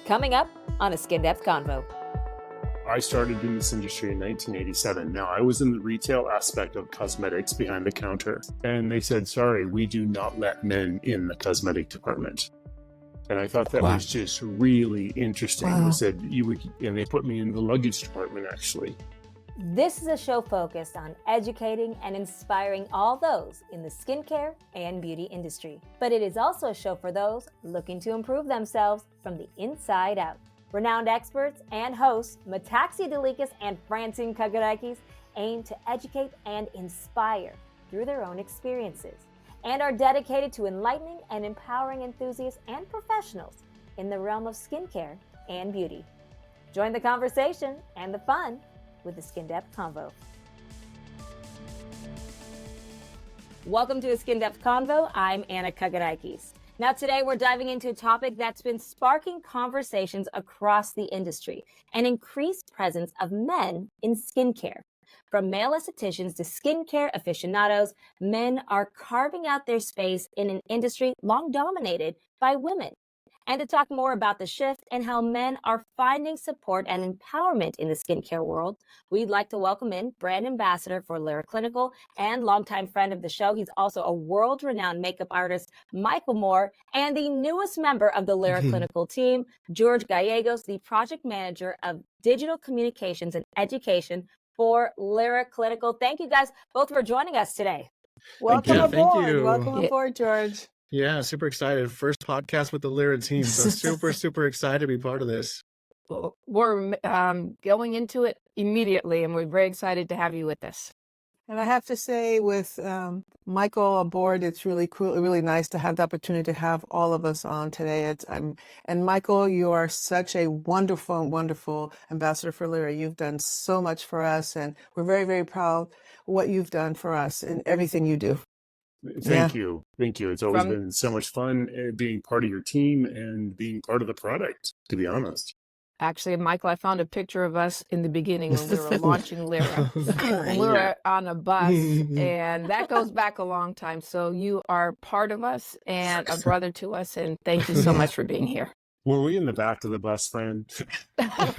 Coming up on a Skin Depth Convo. I started in this industry in 1987. Now, I was in the retail aspect of cosmetics behind the counter, and they said, sorry, we do not let men in the cosmetic department. And I thought that was just really interesting. They said and they put me in the luggage department, actually. This is a show focused on educating and inspiring all those in the skincare and beauty industry. But it is also a show for those looking to improve themselves from the inside out. Renowned experts and hosts Metaxia and Francine aim to educate and inspire through their own experiences and are dedicated to enlightening and empowering enthusiasts and professionals in the realm of skincare and beauty. Join the conversation and the fun with the Skin Depth Convo. Welcome to a Skin Depth Convo. I'm Anna Kagarakis. Now today we're diving into a topic that's been sparking conversations across the industry, an increased presence of men in skincare. From male estheticians to skincare aficionados, men are carving out their space in an industry long dominated by women. And to talk more about the shift and how men are finding support and empowerment in the skincare world, we'd like to welcome in brand ambassador for Lira Clinical and longtime friend of the show. He's also a world-renowned makeup artist, Michael Moore, and the newest member of the Lira Clinical team, George Gallegos, the project manager of digital communications and education for Lira Clinical. Thank you guys both for joining us today. Welcome aboard. Thank you. Welcome aboard, George. Yeah, super excited. First podcast with the Lira team. So super excited to be part of this. Well, we're going into it immediately, and we're very excited to have you with us. And I have to say, with Michael aboard, it's really cool, really nice to have the opportunity to have all of us on today. And Michael, you are such a wonderful ambassador for Lira. You've done so much for us, and we're very, very proud of what you've done for us and everything you do. Thank you. It's always been so much fun being part of your team and being part of the product, to be honest. Actually, Michael, I found a picture of us in the beginning when we were launching Lira. We were on a bus, and that goes back a long time. So you are part of us and a brother to us, and thank you so much for being here. Were we in the back of the bus, friend? You guys are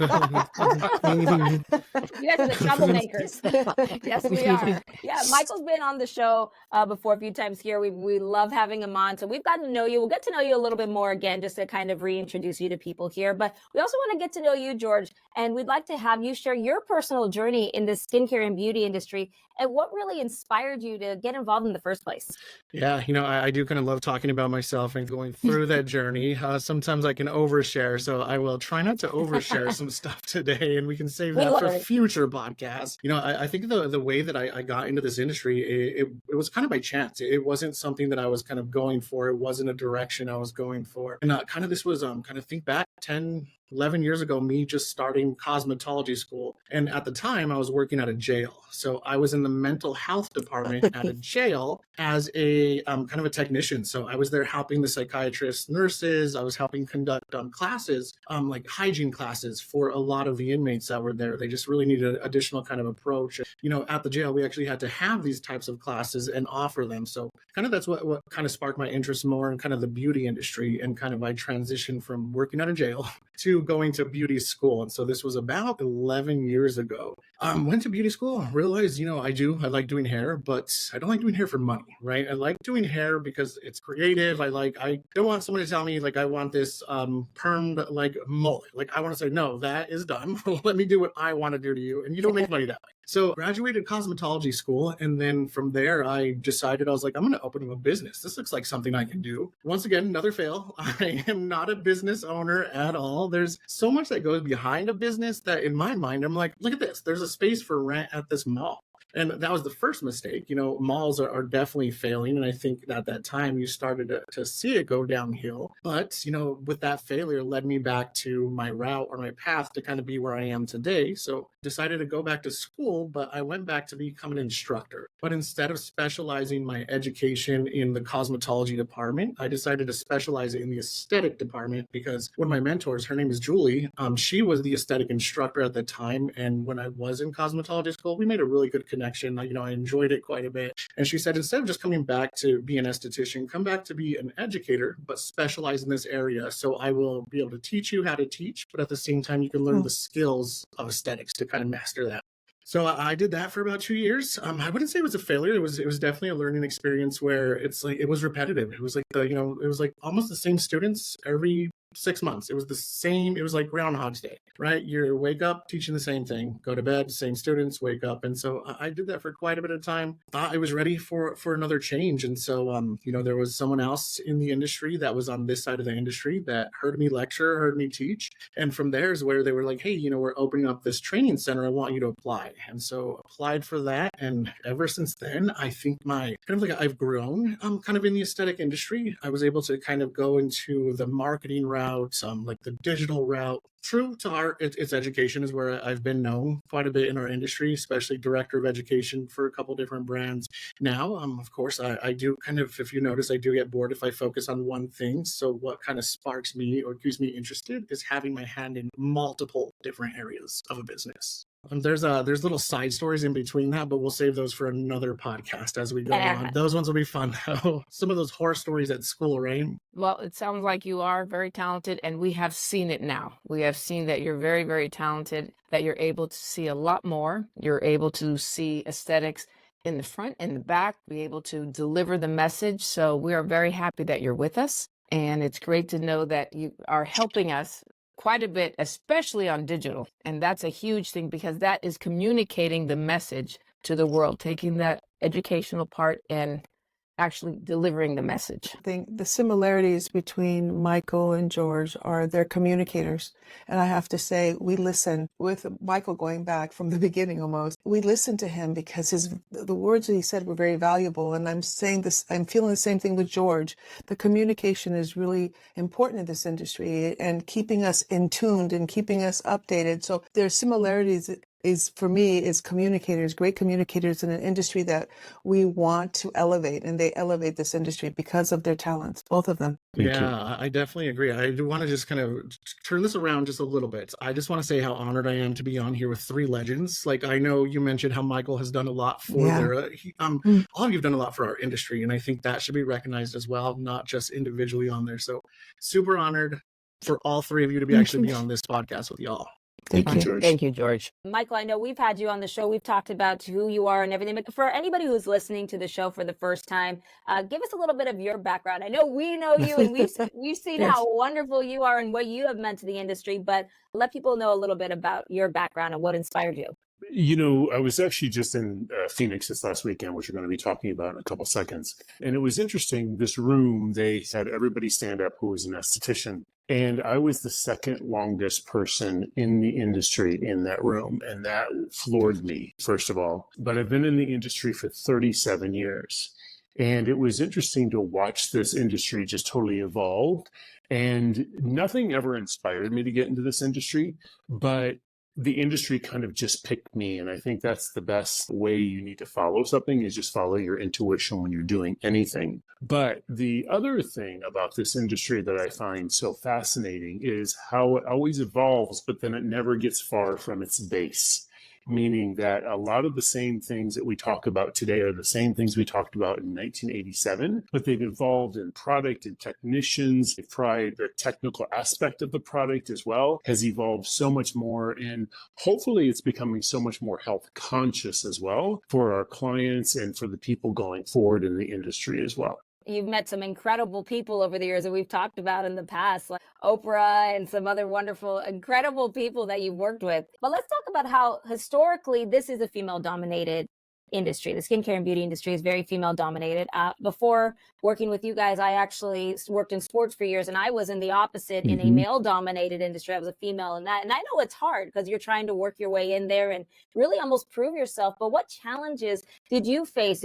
the troublemakers. Yes, we are. Yeah, Michael's been on the show before a few times here. We love having him on. So we've gotten to know you. We'll get to know you a little bit more again, just to kind of reintroduce you to people here. But we also want to get to know you, George, and we'd like to have you share your personal journey in the skincare and beauty industry and what really inspired you to get involved in the first place. Yeah, I do kind of love talking about myself and going through that journey. Sometimes I can overshare, so I will try not to overshare some stuff today, and we can save that for future podcasts. I think the way that I got into this industry, it was kind of by chance. It wasn't something that I was kind of going for. It wasn't a direction I was going for. And this was kind of think back 10, 11 years ago, me just starting cosmetology school. And at the time, I was working at a jail. So I was in the mental health department at a jail as a kind of a technician. So I was there helping the psychiatrists, nurses. I was helping conduct classes, like hygiene classes for a lot of the inmates that were there. They just really needed an additional kind of approach. At the jail, we actually had to have these types of classes and offer them. So kind of that's what kind of sparked my interest more in kind of the beauty industry, and kind of I transitioned from working at a jail to going to beauty school. And so this was about 11 years ago. Went to beauty school, realized, I like doing hair, but I don't like doing hair for money, right? I like doing hair because it's creative. I don't want someone to tell me I want this permed mullet. I want to say, no, that is done. Let me do what I want to do to you. And you don't make money that way. So graduated cosmetology school. And then from there, I decided, I was like, I'm going to open up a business. This looks like something I can do. Once again, another fail. I am not a business owner at all. There's so much that goes behind a business that in my mind, I'm like, look at this. There's a space for rent at this mall. And that was the first mistake. Malls are definitely failing. And I think at that time you started to see it go downhill. But, with that failure led me back to my route or my path to kind of be where I am today. So decided to go back to school, but I went back to become an instructor. But instead of specializing my education in the cosmetology department, I decided to specialize in the aesthetic department because one of my mentors, her name is Julie, she was the aesthetic instructor at the time. And when I was in cosmetology school, we made a really good connection connection. I enjoyed it quite a bit. And she said, instead of just coming back to be an esthetician, come back to be an educator, but specialize in this area. So I will be able to teach you how to teach, but at the same time, you can learn the skills of aesthetics to kind of master that. So I did that for about 2 years. I wouldn't say it was a failure. It was definitely a learning experience where it's like, it was repetitive. It was like it was like almost the same students every 6 months. It was the same. It was like Groundhog's Day, right? You wake up teaching the same thing, go to bed, same students, wake up. And so I did that for quite a bit of time. Thought I was ready for another change. And so, there was someone else in the industry that was on this side of the industry that heard me lecture, heard me teach. And from there is where they were like, hey, we're opening up this training center. I want you to apply. And so applied for that. And ever since then, I think I've grown kind of in the aesthetic industry. I was able to kind of go into the marketing route, like the digital route. True to its education is where I've been known quite a bit in our industry, especially director of education for a couple different brands. Now, of course, I do kind of, if you notice, I do get bored if I focus on one thing. So what kind of sparks me or keeps me interested is having my hand in multiple different areas of a business. There's little side stories in between that, but we'll save those for another podcast as we go on. Those ones will be fun, though. Some of those horror stories at school, right? Well, it sounds like you are very talented, and we have seen it now. We have seen that you're very, very talented, that you're able to see a lot more. You're able to see aesthetics in the front and the back, be able to deliver the message. So we are very happy that you're with us. And it's great to know that you are helping us quite a bit, especially on digital. And that's a huge thing because that is communicating the message to the world, taking that educational part and actually delivering the message. I think the similarities between Michael and George are they're communicators. And I have to say, we listen with Michael going back from the beginning almost. We listened to him because the words that he said were very valuable. And I'm feeling the same thing with George. The communication is really important in this industry and keeping us in tuned and keeping us updated. So there's similarities for me is communicators, great communicators in an industry that we want to elevate, and they elevate this industry because of their talents, both of them. I definitely agree. I do want to just kind of turn this around just a little bit. I just want to say how honored I am to be on here with three legends. Like, I know you mentioned how Michael has done a lot for Lira. All of you have done a lot for our industry, and I think that should be recognized as well, not just individually on there. So super honored for all three of you to be on this podcast with y'all. Thank you, George. Thank you, George. Michael, I know we've had you on the show. We've talked about who you are and everything. But for anybody who's listening to the show for the first time, give us a little bit of your background. I know we know you and we've seen how wonderful you are and what you have meant to the industry, but let people know a little bit about your background and what inspired you. I was actually just in Phoenix this last weekend, which we're going to be talking about in a couple seconds. And it was interesting. This room, they had everybody stand up who was an esthetician. And I was the second longest person in the industry in that room. And that floored me, first of all. But I've been in the industry for 37 years. And it was interesting to watch this industry just totally evolve. And nothing ever inspired me to get into this industry, but the industry kind of just picked me. And I think that's the best way you need to follow something, is just follow your intuition when you're doing anything. But the other thing about this industry that I find so fascinating is how it always evolves, but then it never gets far from its base. Meaning that a lot of the same things that we talk about today are the same things we talked about in 1987, but they've evolved in product and technicians. They've tried the technical aspect of the product as well, has evolved so much more. And hopefully it's becoming so much more health conscious as well for our clients and for the people going forward in the industry as well. You've met some incredible people over the years that we've talked about in the past, like Oprah and some other wonderful, incredible people that you've worked with. But let's talk about how historically this is a female-dominated industry. The skincare and beauty industry is very female-dominated. Before working with you guys, I actually worked in sports for years, and I was in the opposite in a male-dominated industry. I was a female in that. And I know it's hard because you're trying to work your way in there and really almost prove yourself. But what challenges did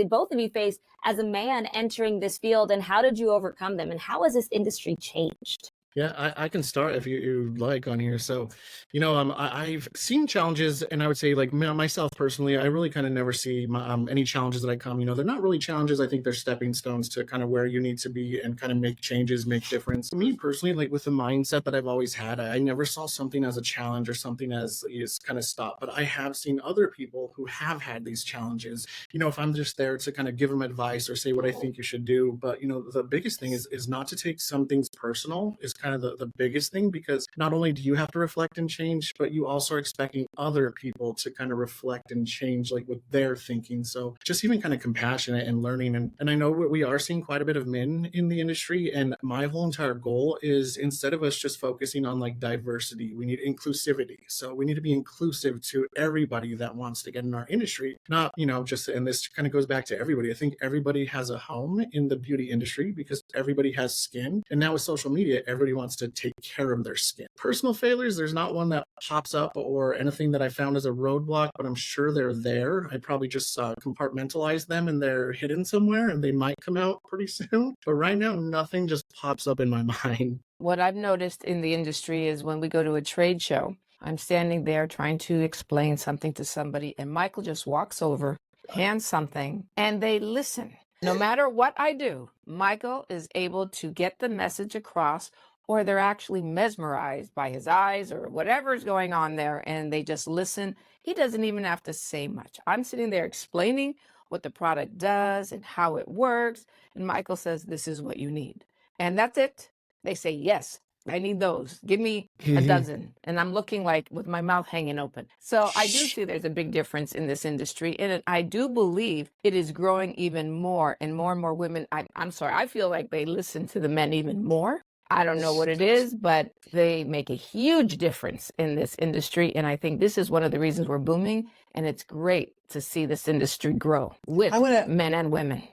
both of you face as a man entering this field, and how did you overcome them? And how has this industry changed? Yeah, I can start if you like on here. So, I've seen challenges, and I would say, like myself personally, I really kind of never see any challenges that I come. They're not really challenges. I think they're stepping stones to kind of where you need to be and kind of make changes, make difference. For me personally, like with the mindset that I've always had, I never saw something as a challenge or something as is kind of stop. But I have seen other people who have had these challenges. If I'm just there to kind of give them advice or say what I think you should do, but the biggest thing is not to take some things personal is kind of the biggest thing, because not only do you have to reflect and change, but you also are expecting other people to kind of reflect and change like with their thinking. So just even kind of compassionate and learning. And I know we are seeing quite a bit of men in the industry. And my whole entire goal is, instead of us just focusing on like diversity, we need inclusivity. So we need to be inclusive to everybody that wants to get in our industry. Not, just, and this kind of goes back to everybody. I think everybody has a home in the beauty industry because everybody has skin. And now with social media, everybody wants to take care of their skin. Personal failures, there's not one that pops up or anything that I found as a roadblock, but I'm sure they're there. I probably just compartmentalize them and they're hidden somewhere and they might come out pretty soon. But right now, nothing just pops up in my mind. What I've noticed in the industry is when we go to a trade show, I'm standing there trying to explain something to somebody, and Michael just walks over, hands something, and they listen. No matter what I do, Michael is able to get the message across, or they're actually mesmerized by his eyes or whatever is going on there, and they just listen. He doesn't even have to say much. I'm sitting there explaining what the product does and how it works, and Michael says, "This is what you need." And that's it. They say, "Yes, I need those. Give me a dozen." And I'm looking like with my mouth hanging open. So I do see there's a big difference in this industry. And I do believe it is growing even more and more women. I'm sorry, I feel like they listen to the men even more. I don't know what it is, but they make a huge difference in this industry. And I think this is one of the reasons we're booming. And it's great to see this industry grow with men and women.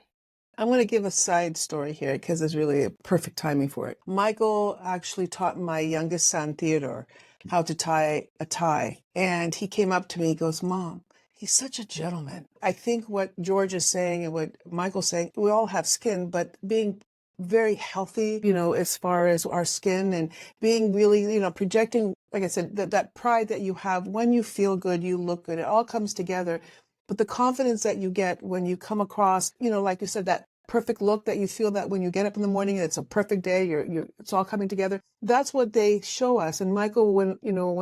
I'm going to give a side story here because it's really a perfect timing for it. Michael actually taught my youngest son, Theodore, how to tie a tie. And he came up to me, he goes, "Mom, he's such a gentleman." I think what George is saying and what Michael's saying, we all have skin, but being very healthy, as far as our skin, and being really, projecting, like I said, that pride that you have when you feel good, you look good, it all comes together. But the confidence that you get when you come across, like you said, that perfect look that you feel that when you get up in the morning and it's a perfect day, it's all coming together. That's what they show us. And Michael, when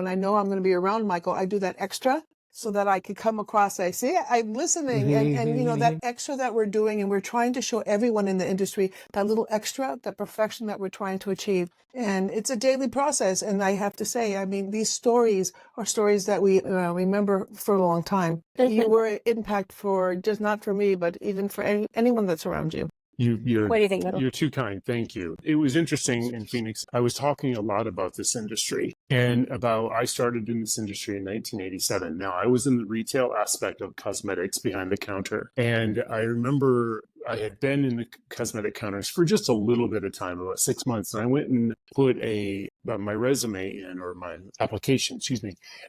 I know I'm going to be around Michael, I do that extra so that I could come across, I see, I'm listening. And that extra that we're doing, and we're trying to show everyone in the industry that little extra, that perfection that we're trying to achieve. And it's a daily process. And I have to say, these stories are stories that we remember for a long time. You were an impact for just not for me, but even for anyone that's around you. What do you think, Middle? You're too kind. Thank you. It was interesting in Phoenix. I was talking a lot about this industry and I started in this industry in 1987. Now, I was in the retail aspect of cosmetics behind the counter. And I remember I had been in the cosmetic counters for just a little bit of time, about 6 months. And I went and put my resume in, or my application,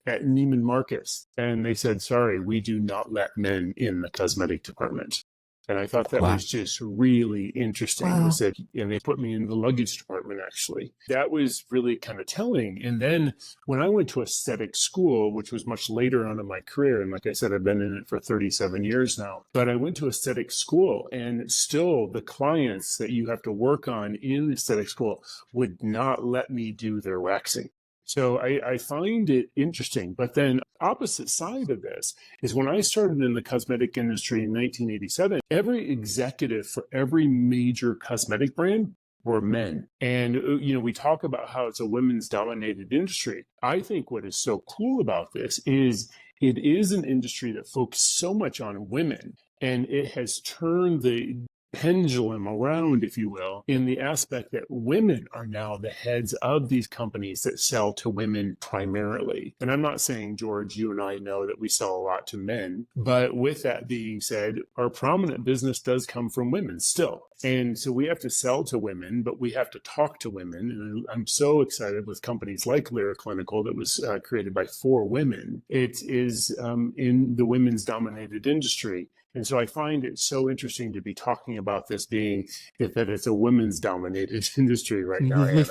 at Neiman Marcus. And they said, "Sorry, we do not let men in the cosmetic department." And I thought that was just really interesting. Wow. And they put me in the luggage department, actually. That was really kind of telling. And then when I went to aesthetic school, which was much later on in my career, and like I said, I've been in it for 37 years now, but I went to aesthetic school, and still the clients that you have to work on in aesthetic school would not let me do their waxing. So I find it interesting. But then opposite side of this is when I started in the cosmetic industry in 1987, every executive for every major cosmetic brand were men. And, we talk about how it's a women's dominated industry. I think what is so cool about this is it is an industry that focuses so much on women, and it has turned the pendulum around, if you will, in the aspect that women are now the heads of these companies that sell to women primarily. And I'm not saying, George, you and I know that we sell a lot to men, but with that being said, our prominent business does come from women still. And so we have to sell to women, but we have to talk to women. And I'm so excited with companies like Lira Clinical that was created by 4 women. It is in the women's dominated industry. And so I find it so interesting to be talking about this being that it's a women's dominated industry right now, Anna,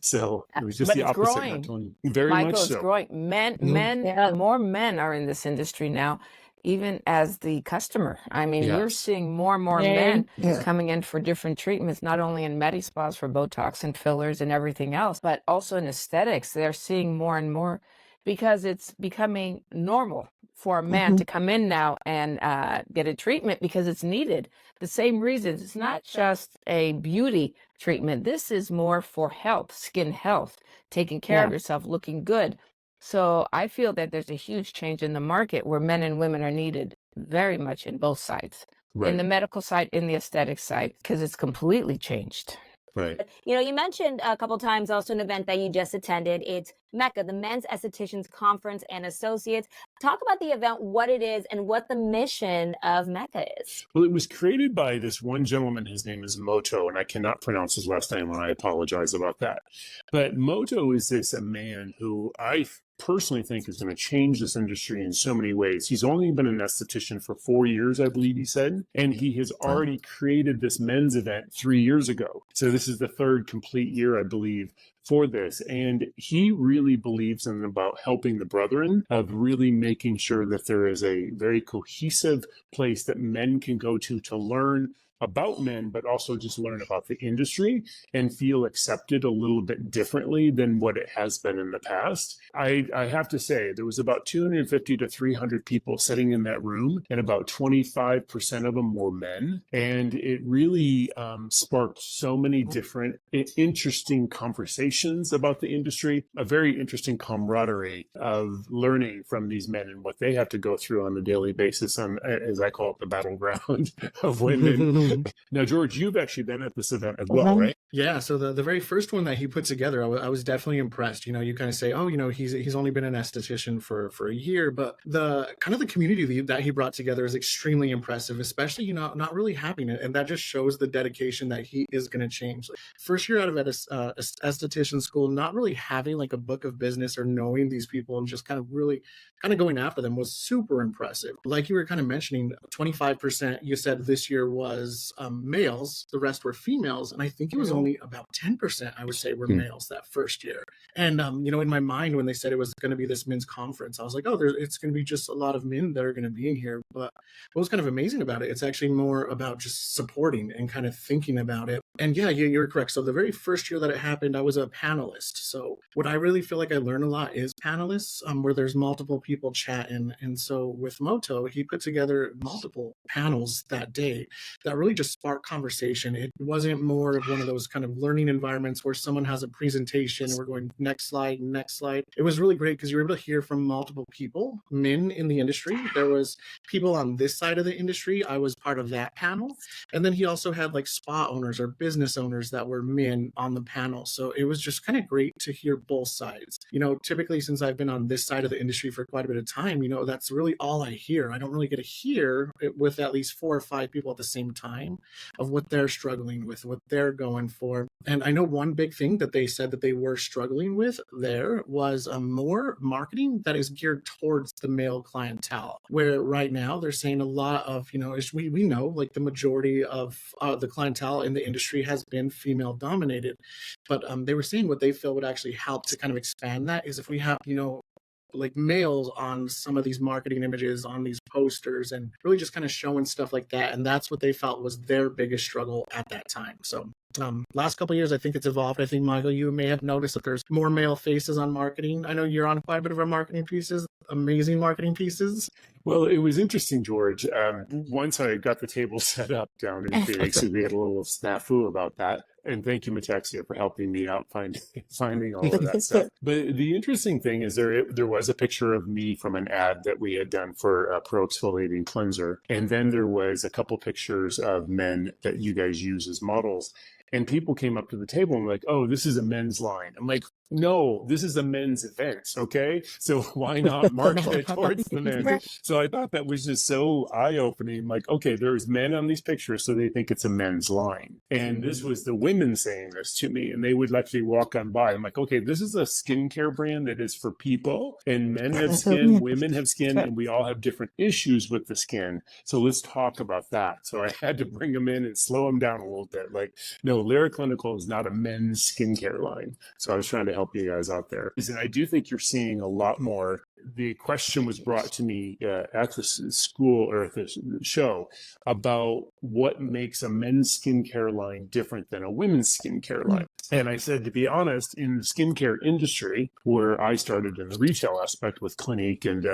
So it was just But the it's opposite, growing. not Tony. Very Michael, much it's so. growing. Yeah. More men are in this industry now, even as the customer. I mean, we're Yes. seeing more and more Very men coming in for different treatments, not only in med spas for Botox and fillers and everything else, but also in aesthetics. They're seeing more and more because it's becoming normal for a man to come in now and get a treatment because it's needed. The same reasons. It's not just a beauty treatment. This is more for health, skin health, taking care of yourself, looking good. So I feel that there's a huge change in the market where men and women are needed very much in both sides, in the Right. medical side, in the aesthetic side, because it's completely changed. Right. You mentioned a couple times also an event that you just attended. It's MECA, the Men's Estheticians Conference and Associates. Talk about the event, what it is, and what the mission of MECA is. Well, it was created by this one gentleman. His name is Moto, and I cannot pronounce his last name, and I apologize about that. But Moto is a man who I personally think is going to change this industry in so many ways. He's only been an esthetician for 4 years, I believe he said, and he has already created this men's event 3 years ago. So this is the third complete year, I believe, for this. And he really believes in about helping the brethren, of really making sure that there is a very cohesive place that men can go to learn about men, but also just learn about the industry and feel accepted a little bit differently than what it has been in the past. I have to say, there was about 250 to 300 people sitting in that room, and about 25% of them were men. And it really sparked so many different interesting conversations about the industry, a very interesting camaraderie of learning from these men and what they have to go through on a daily basis on, as I call it, the battleground of women. Now, George, you've actually been at this event as well, right? Yeah, so the very first one that he put together, I was definitely impressed. You kind of say, oh, he's only been an esthetician for a year, but the kind of the community that he brought together is extremely impressive, especially, not really having it. And that just shows the dedication that he is going to change. First year out of esthetician school, not really having like a book of business or knowing these people and just kind of going after them was super impressive. Like you were kind of mentioning, 25% you said this year was males, the rest were females. And I think it was only about 10%, I would say, were males that first year. And, in my mind, when they said it was going to be this men's conference, I was like, oh, it's going to be just a lot of men that are going to be in here. But what was kind of amazing about it, it's actually more about just supporting and kind of thinking about it. And yeah, you're correct. So the very first year that it happened, I was a panelist. So what I really feel like I learned a lot is panelists, where there's multiple people chatting. And so with Moto, he put together multiple panels that day that really just sparked conversation. It wasn't more of one of those kind of learning environments where someone has a presentation and we're going next slide. It was really great because you were able to hear from multiple people, men in the industry. There was people on this side of the industry. I was part of that panel. And then he also had like spa owners or business owners that were men on the panel. So it was just kind of great to hear both sides. Typically since I've been on this side of the industry for quite a bit of time, that's really all I hear. I don't really get to hear it with at least 4 or 5 people at the same time of what they're struggling with, what they're going for. And I know one big thing that they said that they were struggling with there was more marketing that is geared towards the male clientele, where right now they're saying a lot of, we know like the majority of the clientele in the industry has been female dominated. But they were saying what they feel would actually help to kind of expand that is if we have, like males on some of these marketing images, on these posters, and really just kind of showing stuff like that. And that's what they felt was their biggest struggle at that time. So last couple of years, I think it's evolved. I think, Michael, you may have noticed that there's more male faces on marketing. I know you're on quite a bit of our marketing pieces, amazing marketing pieces. Well, it was interesting, George. Once I got the table set up down in Phoenix, we had a little snafu about that. And thank you, Metaxia, for helping me out finding all of that stuff. But the interesting thing is there was a picture of me from an ad that we had done for a pro exfoliating cleanser. And then there was a couple pictures of men that you guys use as models. And people came up to the table and were like, oh, this is a men's line. I'm like, no, this is a men's event, okay? So why not market it towards the men? So I thought that was just so eye-opening. Like, okay, there's men on these pictures, so they think it's a men's line. And this was the women saying this to me, and they would actually walk on by. I'm like, okay, this is a skincare brand that is for people, and men have skin, women have skin, and we all have different issues with the skin. So let's talk about that. So I had to bring them in and slow them down a little bit. Like, no, Lira Clinical is not a men's skincare line. So I was trying to help you guys out there. And I do think you're seeing a lot more. The question was brought to me at the school or at the show about what makes a men's skincare line different than a women's skincare line. And I said, to be honest, in the skincare industry, where I started in the retail aspect with Clinique and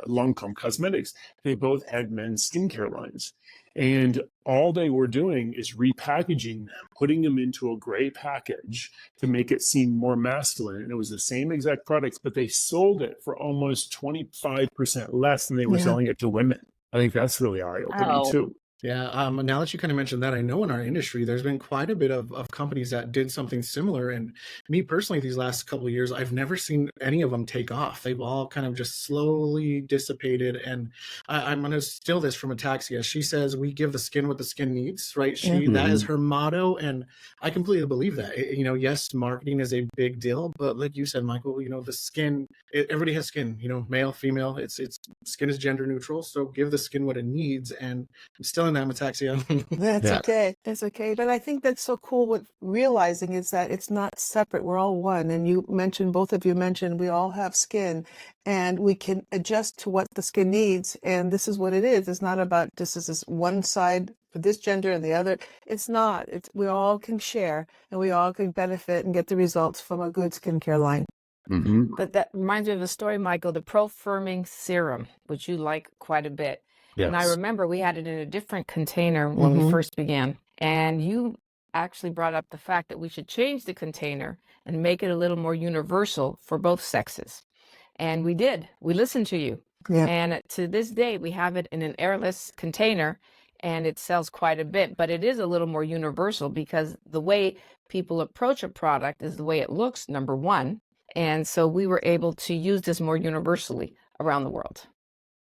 Lancome Cosmetics, they both had men's skincare lines. And all they were doing is repackaging them, putting them into a gray package to make it seem more masculine. And it was the same exact products, but they sold it for almost 25% less than they were selling it to women. I think that's really eye-opening too. Yeah, now that you kind of mentioned that, I know in our industry, there's been quite a bit of companies that did something similar. And me personally, these last couple of years, I've never seen any of them take off. They've all kind of just slowly dissipated. And I'm going to steal this from Metaxia. She says, we give the skin what the skin needs, right? That is her motto. And I completely believe that. Yes, marketing is a big deal. But like you said, Michael, the skin, everybody has skin, male, female. It's skin is gender neutral. So give the skin what it needs. And I'm still in that, Metaxia. That's okay. It's okay. But I think that's so cool with realizing is that it's not separate. We're all one. And both of you mentioned, we all have skin and we can adjust to what the skin needs. And this is what it is. It's not about this is this one side for this gender and the other. It's not. We all can share and we all can benefit and get the results from a good skincare line. Mm-hmm. But that reminds me of a story, Michael, the Pro-Firming Serum, which you like quite a bit. Yes. And I remember we had it in a different container when we first began. And you actually brought up the fact that we should change the container and make it a little more universal for both sexes. And we did. We listened to you. Yeah. And to this day, we have it in an airless container and it sells quite a bit. But it is a little more universal because the way people approach a product is the way it looks, number one. And so we were able to use this more universally around the world.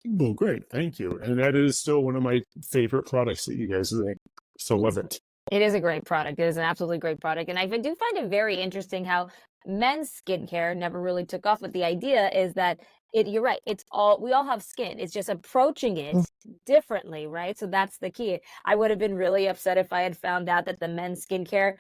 Well, great. Thank you. And that is still one of my favorite products that you guys make. So love it. It is a great product. It is an absolutely great product. And I do find it very interesting how men's skincare never really took off. But the idea is that you're right. We all have skin. It's just approaching it differently, right? So that's the key. I would have been really upset if I had found out that the men's skincare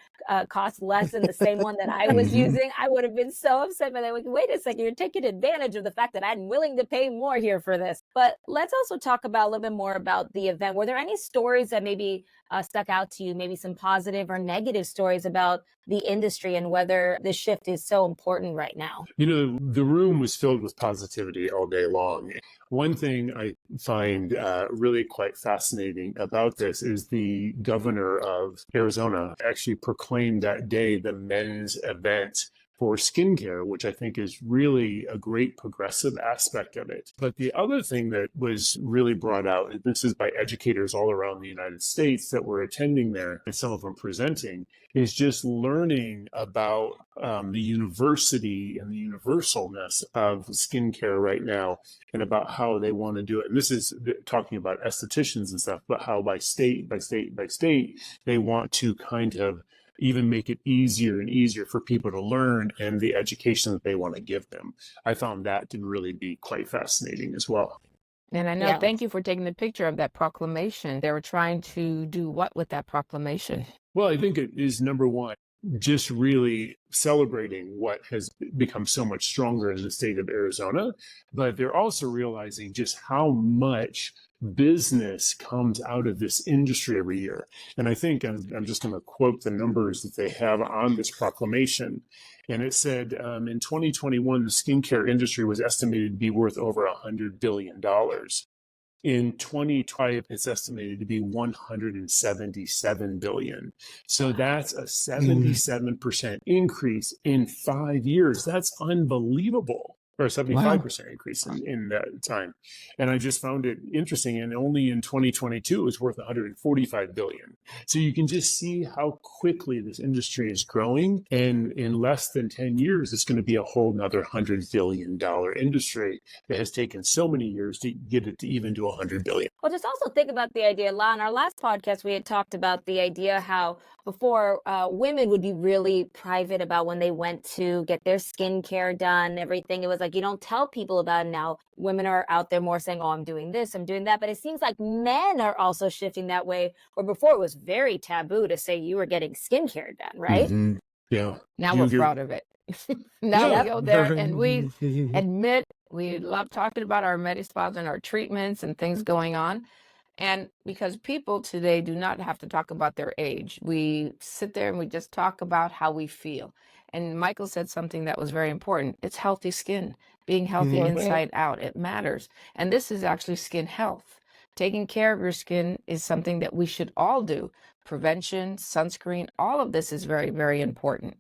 cost less than the same one that I was using. I would have been so upset by that. Like, wait a second, you're taking advantage of the fact that I'm willing to pay more here for this. But let's also talk about a little bit more about the event. Were there any stories that maybe stuck out to you, maybe some positive or negative stories about the industry and whether this shift is so important right now? The room was filled with positivity all day long. One thing I find really quite fascinating about this is the governor of Arizona actually proclaimed that day the men's event for skincare, which I think is really a great progressive aspect of it. But the other thing that was really brought out, and this is by educators all around the United States that were attending there, and some of them presenting, is just learning about the university and the universalness of skincare right now and about how they want to do it. And this is talking about estheticians and stuff, but how by state, they want to kind of even make it easier and easier for people to learn and the education that they want to give them. I found that to really be quite fascinating as well. And I know, thank you for taking the picture of that proclamation. They were trying to do what with that proclamation? Well, I think it is, number one, just really celebrating what has become so much stronger in the state of Arizona, but they're also realizing just how much business comes out of this industry every year. And I think I'm just going to quote the numbers that they have on this proclamation. And it said in 2021, the skincare industry was estimated to be worth over $100 billion. In 2020, it's estimated to be 177 billion. So that's a 77% increase in 5 years. That's unbelievable. or a 75% increase in that time. And I just found it interesting. And only in 2022, it was worth 145 billion. So you can just see how quickly this industry is growing. And in less than 10 years, it's going to be a whole nother $100 billion industry that has taken so many years to get it to even to 100 billion. Well, just also think about the idea, La. In our last podcast, we had talked about the idea how before women would be really private about when they went to get their skincare done, everything. It was like, you don't tell people about it. Now women are out there more saying, oh, I'm doing this, I'm doing that. But it seems like men are also shifting that way, where before it was very taboo to say you were getting skincare done, right? Mm-hmm. Yeah. Now we're proud of it. Now we go there and we admit we love talking about our med spas and our treatments and things going on. And because people today do not have to talk about their age, we sit there and we just talk about how we feel. And Michael said something that was very important. It's healthy skin, being healthy inside out. It matters. And this is actually skin health. Taking care of your skin is something that we should all do. Prevention, sunscreen, all of this is very, very important.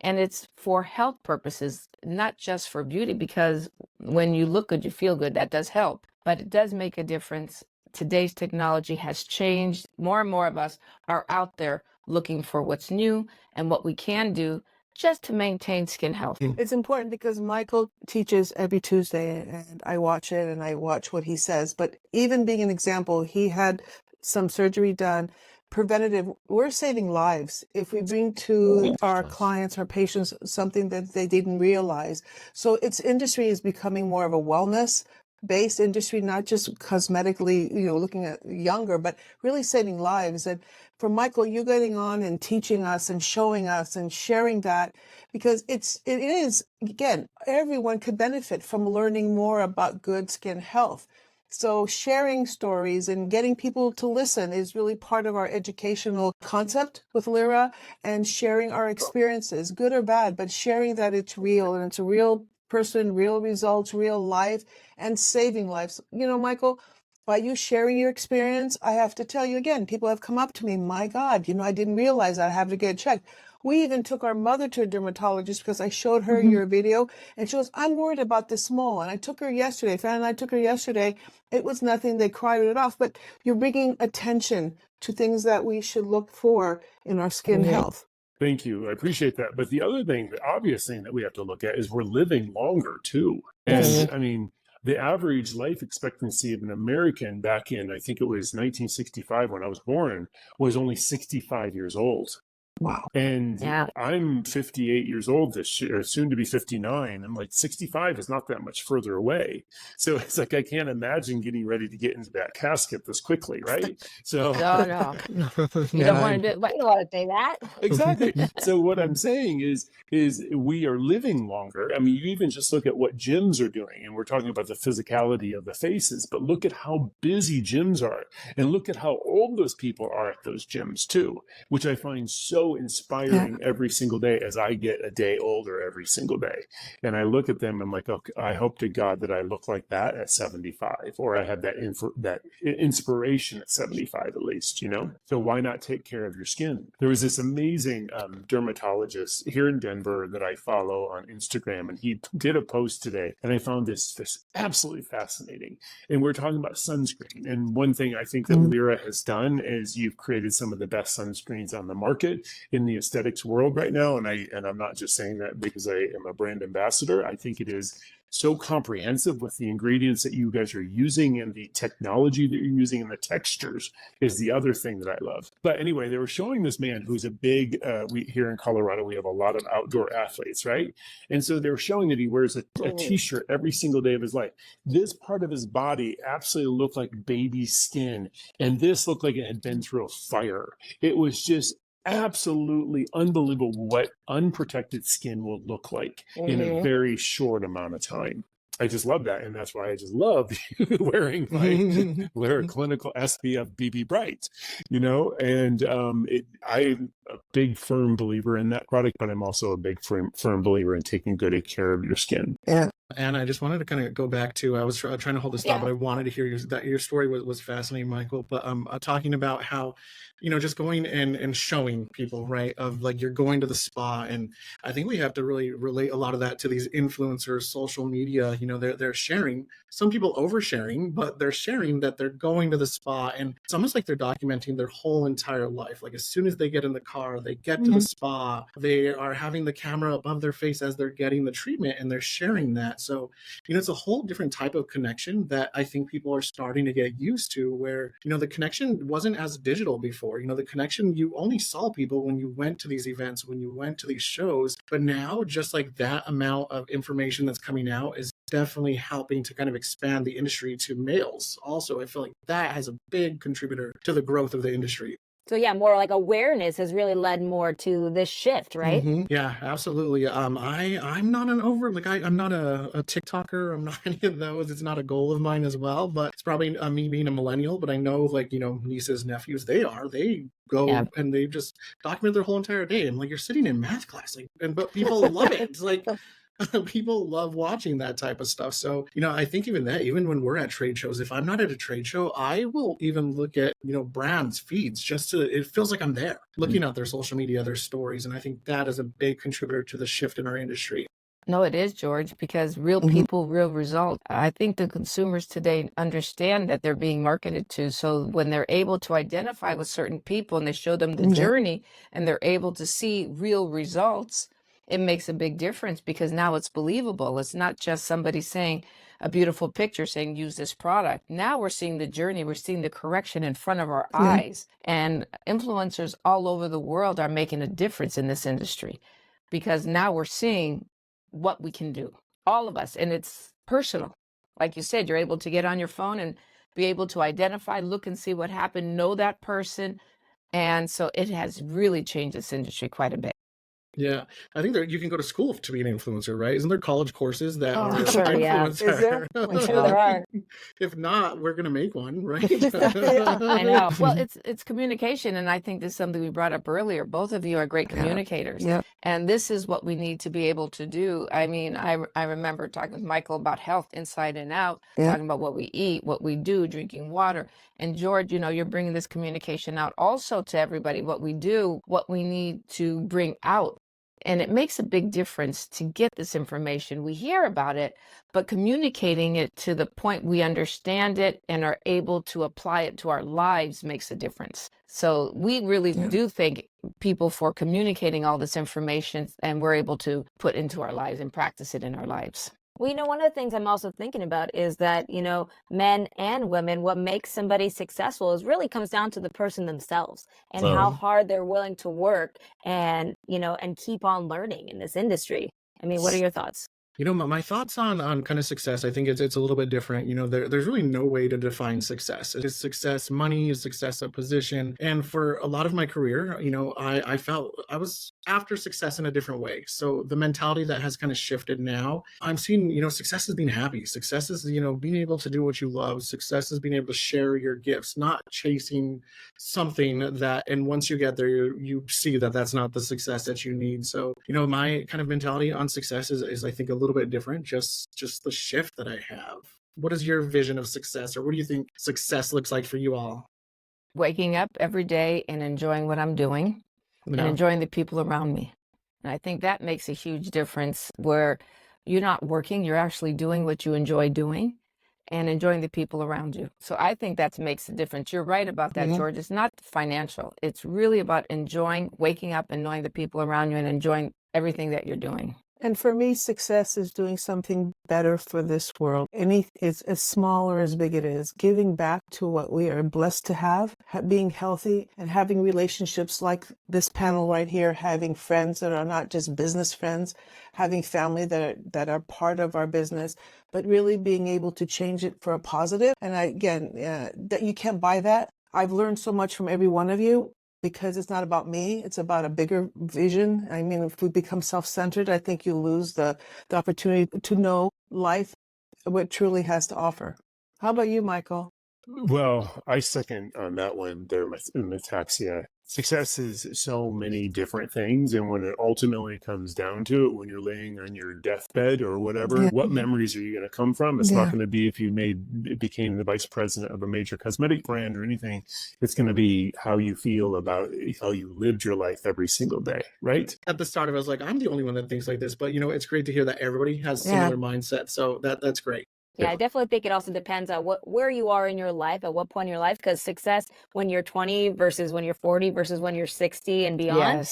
And it's for health purposes, not just for beauty, because when you look good, you feel good. That does help, but it does make a difference. Today's technology has changed. More and more of us are out there looking for what's new and what we can do just to maintain skin health. It's important because Michael teaches every Tuesday and I watch it and I watch what he says. But even being an example, he had some surgery done. Preventative, we're saving lives if we bring to our clients, our patients, something that they didn't realize. So its industry is becoming more of a wellness based industry, not just cosmetically, looking at younger, but really saving lives. And for Michael, you getting on and teaching us and showing us and sharing that, because it is, again, everyone could benefit from learning more about good skin health. So sharing stories and getting people to listen is really part of our educational concept with Lira, and sharing our experiences, good or bad, but sharing that it's real and it's a real person, real results, real life, and saving lives. Michael, by you sharing your experience, I have to tell you again, people have come up to me, my God, I didn't realize I have to get checked. We even took our mother to a dermatologist because I showed her your video and she goes, I'm worried about this mole. And I took her yesterday. Fan and I took her yesterday. It was nothing. They cried it off. But you're bringing attention to things that we should look for in our skin health. Thank you. I appreciate that. But the other thing, the obvious thing that we have to look at is we're living longer too. And I mean, the average life expectancy of an American back in, I think it was 1965 when I was born, was only 65 years old. Wow. And I'm 58 years old this year, soon to be 59. I'm like, 65 is not that much further away. So it's like, I can't imagine getting ready to get into that casket this quickly, right? So No. You don't want to do it. You don't want to say that. Exactly. So what I'm saying is we are living longer. I mean, you even just look at what gyms are doing, and we're talking about the physicality of the faces, but look at how busy gyms are, and look at how old those people are at those gyms too, which I find so inspiring every single day as I get a day older every single day. And I look at them, I'm like, okay, I hope to God that I look like that at 75, or I have that inspiration at 75 at least, So why not take care of your skin? There was this amazing dermatologist here in Denver that I follow on Instagram, and he did a post today, and I found this absolutely fascinating. And we're talking about sunscreen. And one thing I think that Lira has done is you've created some of the best sunscreens on the market in the aesthetics world right now. And I'm not just saying that because I am a brand ambassador. I think it is so comprehensive with the ingredients that you guys are using and the technology that you're using and the textures is the other thing that I love. But anyway, they were showing this man who's a big, we here in Colorado, we have a lot of outdoor athletes, right? And so they were showing that he wears a t-shirt every single day of his life. This part of his body absolutely looked like baby skin. And this looked like it had been through a fire. It was just absolutely unbelievable what unprotected skin will look like in a very short amount of time. I just love that, and that's why I just love wearing my Lira Clinical SPF BB Bright, And a big firm believer in that product, but I'm also a big firm believer in taking good care of your skin. Yeah. And I just wanted to kind of go back to, I was trying to hold this thought, but I wanted to hear your story was fascinating, Michael. But talking about how, just going and showing people, right, of like you're going to the spa. And I think we have to really relate a lot of that to these influencers, social media. They're sharing, some people oversharing, but they're sharing that they're going to the spa, and it's almost like they're documenting their whole entire life. Like as soon as they get in the car, they get to the spa, they are having the camera above their face as they're getting the treatment, and they're sharing that. So, it's a whole different type of connection that I think people are starting to get used to, where, the connection wasn't as digital before. The connection, you only saw people when you went to these events, when you went to these shows. But now, just like that amount of information that's coming out is definitely helping to kind of expand the industry to males. Also, I feel like that has a big contributor to the growth of the industry. So yeah, more like awareness has really led more to this shift, right? Yeah, absolutely. I'm not an I'm not a TikToker. I'm not any of those. It's not a goal of mine as well, but it's probably me being a millennial. But I know, nieces, nephews, they go and they just document their whole entire day. And you're sitting in math class, but people love it. It's like, people love watching that type of stuff. So, I think even when we're at trade shows, if I'm not at a trade show, I will even look at, brands' feeds it feels like I'm there looking at their social media, their stories. And I think that is a big contributor to the shift in our industry. No, it is, George, because real people, real results. I think the consumers today understand that they're being marketed to. So when they're able to identify with certain people and they show them the journey and they're able to see real results, it makes a big difference, because now it's believable. It's not just somebody saying a beautiful picture saying use this product. Now we're seeing the journey. We're seeing the correction in front of our eyes. And influencers all over the world are making a difference in this industry, because now we're seeing what we can do, all of us. And it's personal. Like you said, you're able to get on your phone and be able to identify, look and see what happened, know that person. And so it has really changed this industry quite a bit. Yeah, I think you can go to school to be an influencer, right? Isn't there college courses that are sure, influencer? Is there? I'm sure there are. If not, we're going to make one, right? I know. Well, it's communication. And I think this is something we brought up earlier. Both of you are great communicators. Yeah. And this is what we need to be able to do. I mean, I remember talking with Michael about health inside and out, talking about what we eat, what we do, drinking water. And George, you're bringing this communication out also to everybody, what we do, what we need to bring out. And it makes a big difference to get this information. We hear about it, but communicating it to the point we understand it and are able to apply it to our lives makes a difference. So we really do thank people for communicating all this information, and we're able to put into our lives and practice it in our lives. Well, one of the things I'm also thinking about is that, men and women, what makes somebody successful really comes down to the person themselves and how hard they're willing to work and, and keep on learning in this industry. I mean, what are your thoughts? My thoughts on kind of success, I think it's a little bit different. There's really no way to define success. Is success money? Is success a position? And for a lot of my career, I felt I was after success in a different way. So the mentality that has kind of shifted now, I'm seeing, success is being happy. Success is, being able to do what you love. Success is being able to share your gifts, not chasing something that, and once you get there, you see that that's not the success that you need. So, my kind of mentality on success is I think a little bit different, just the shift that I have. What is your vision of success, or what do you think success looks like for you all? Waking up every day and enjoying what I'm doing and enjoying the people around me. And I think that makes a huge difference, where you're not working, you're actually doing what you enjoy doing and enjoying the people around you. So I think that makes a difference. You're right about that, George. It's not financial. It's really about enjoying waking up and knowing the people around you and enjoying everything that you're doing. And for me, success is doing something better for this world. It's as small or as big it is, giving back to what we are blessed to have, being healthy and having relationships like this panel right here, having friends that are not just business friends, having family that are part of our business, but really being able to change it for a positive. And that you can't buy that. I've learned so much from every one of you, because it's not about me, it's about a bigger vision. I mean, if we become self-centered, I think you lose the opportunity to know life, what it truly has to offer. How about you, Michael? Well, I second on that one there, Metaxia. Success is so many different things. And when it ultimately comes down to it, when you're laying on your deathbed or whatever, what memories are you going to come from? It's not going to be if you became the vice president of a major cosmetic brand or anything. It's going to be how you feel about how you lived your life every single day, right? At the start, I was like, I'm the only one that thinks like this, but it's great to hear that everybody has similar mindset. So that's great. Yeah, I definitely think it also depends on where you are in your life, at what point in your life, because success when you're 20 versus when you're 40 versus when you're 60 and beyond,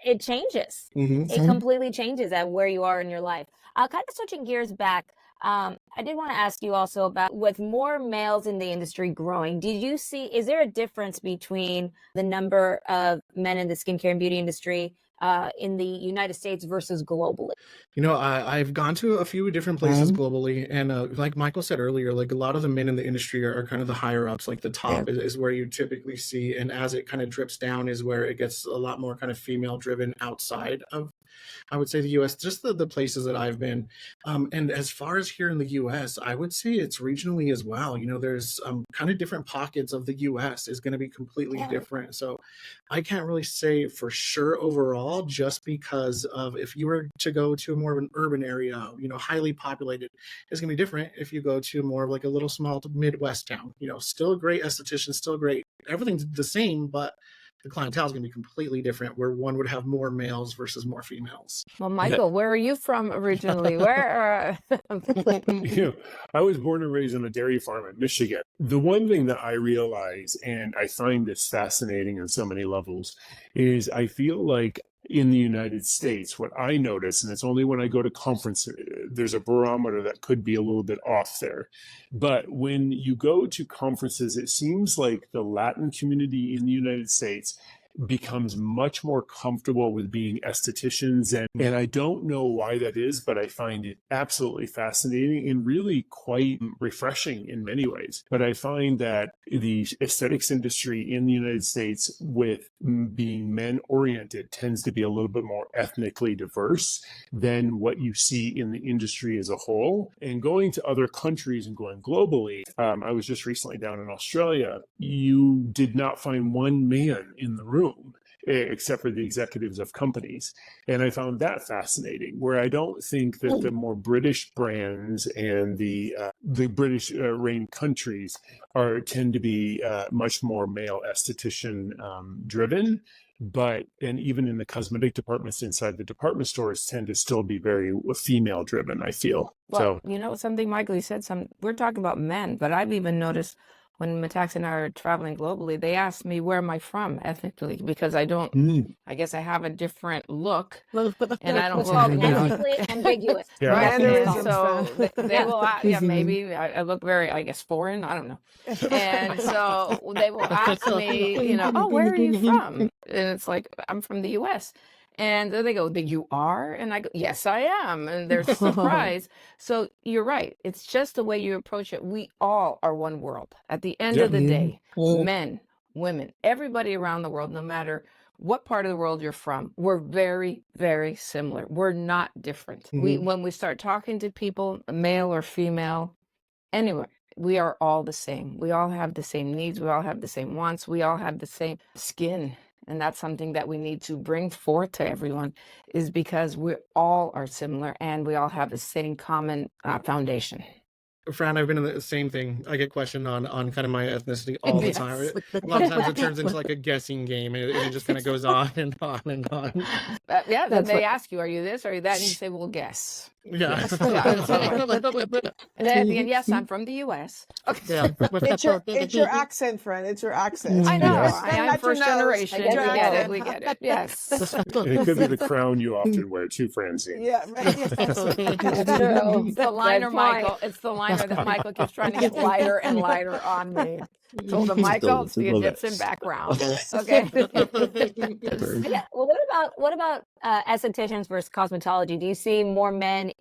it changes. It completely changes at where you are in your life. Kind of switching gears back, I did want to ask you also about, with more males in the industry growing, is there a difference between the number of men in the skincare and beauty industry in the United States versus globally? I've gone to a few different places globally, and like Michael said earlier, like a lot of the men in the industry are kind of the higher ups, like the top is where you typically see, and as it kind of drips down is where it gets a lot more kind of female driven outside of, I would say, the US, just the places that I've been. And as far as here in the US, I would say it's regionally as well. There's kind of different pockets of the US is going to be completely different. So I can't really say for sure overall, just because of if you were to go to more of an urban area, highly populated, it's going to be different if you go to more of like a little small Midwest town. Still a great esthetician, still great. Everything's the same, but the clientele is going to be completely different, where one would have more males versus more females. Well, Michael, where are you from originally? Where? I was born and raised on a dairy farm in Michigan. The one thing that I realize, and I find this fascinating on so many levels, is I feel like in the United States, what I notice, and it's only when I go to conferences, there's a barometer that could be a little bit off there. But when you go to conferences, it seems like the Latin community in the United States becomes much more comfortable with being estheticians. And I don't know why that is, but I find it absolutely fascinating and really quite refreshing in many ways. But I find that the aesthetics industry in the United States, with being men oriented, tends to be a little bit more ethnically diverse than what you see in the industry as a whole. And going to other countries and going globally, I was just recently down in Australia. You did not find one man in the room, except for the executives of companies. And I found that fascinating, where I don't think that the more British brands and the British reign countries tend to be much more male esthetician driven. And even in the cosmetic departments inside the department stores tend to still be very female driven, I feel. Well, something, Michael, you said we're talking about men, but I've even noticed when Metaxia and I are traveling globally, they ask me where am I from ethnically, because I don't, I guess I have a different look, and I don't look ethnically ambiguous. Right? And so they will, maybe I look very, I guess, foreign, I don't know. And so they will ask me, oh, where are you from? And it's like, I'm from the US. And they go, you are? And I go, yes, I am. And they're surprised. So you're right. It's just the way you approach it. We all are one world. At the end of the day, men, women, everybody around the world, no matter what part of the world you're from, we're very, very similar. We're not different. When we start talking to people, male or female, anyway, we are all the same. We all have the same needs. We all have the same wants. We all have the same skin. And that's something that we need to bring forth to everyone, is because we all are similar and we all have the same common foundation. Fran, I've been in the same thing. I get questioned on kind of my ethnicity all the time. A lot of times it turns into like a guessing game, and it just kind of goes on and on and on. Then they ask you, are you this, or are you that? And you say, well, guess. Yeah. And then at the end, yes, I'm from the US. Okay. It's your accent, friend. It's your accent. I know. Yes. I'm first generation. We get it. Yes. And it could be the crown you often wear too, Francine. Yeah. It's the liner, Michael. It's the liner that Michael keeps trying to get lighter and lighter on me. Told him, Michael, it's the Egyptian background. Okay. Yeah. Well, what about estheticians versus cosmetology? Do you see more men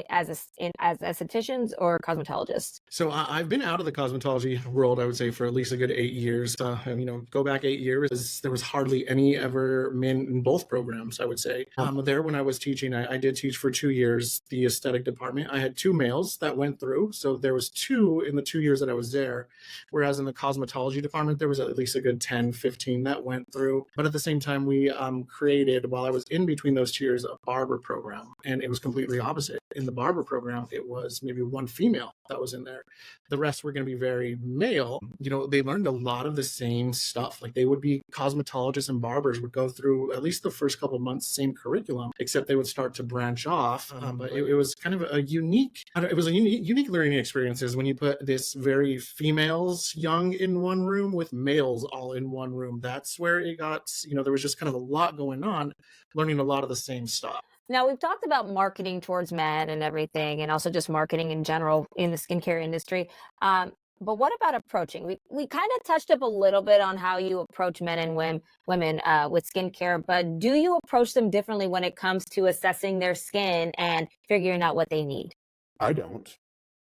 as estheticians or cosmetologists? So I've been out of the cosmetology world, I would say, for at least a good 8 years. And, go back 8 years, there was hardly any ever men in both programs, I would say. There, when I was teaching, I did teach for 2 years, the aesthetic department. I had 2 males that went through. So there was 2 in the 2 years that I was there. Whereas in the cosmetology department, there was at least a good 10, 15 that went through. But at the same time, we created, while I was in between those 2 years, a barber program. And it was completely opposite. In the barber program, it was maybe one female that was in there. The rest were going to be very male. They learned a lot of the same stuff. Like, they would be cosmetologists and barbers would go through at least the first couple of months, same curriculum, except they would start to branch off. But it was kind of a unique learning experiences when you put this very females young in one room with males all in one room. That's where it got, there was just kind of a lot going on, learning a lot of the same stuff. Now, we've talked about marketing towards men and everything, and also just marketing in general in the skincare industry. But what about approaching? We kind of touched up a little bit on how you approach men and women with skincare, but do you approach them differently when it comes to assessing their skin and figuring out what they need? I don't.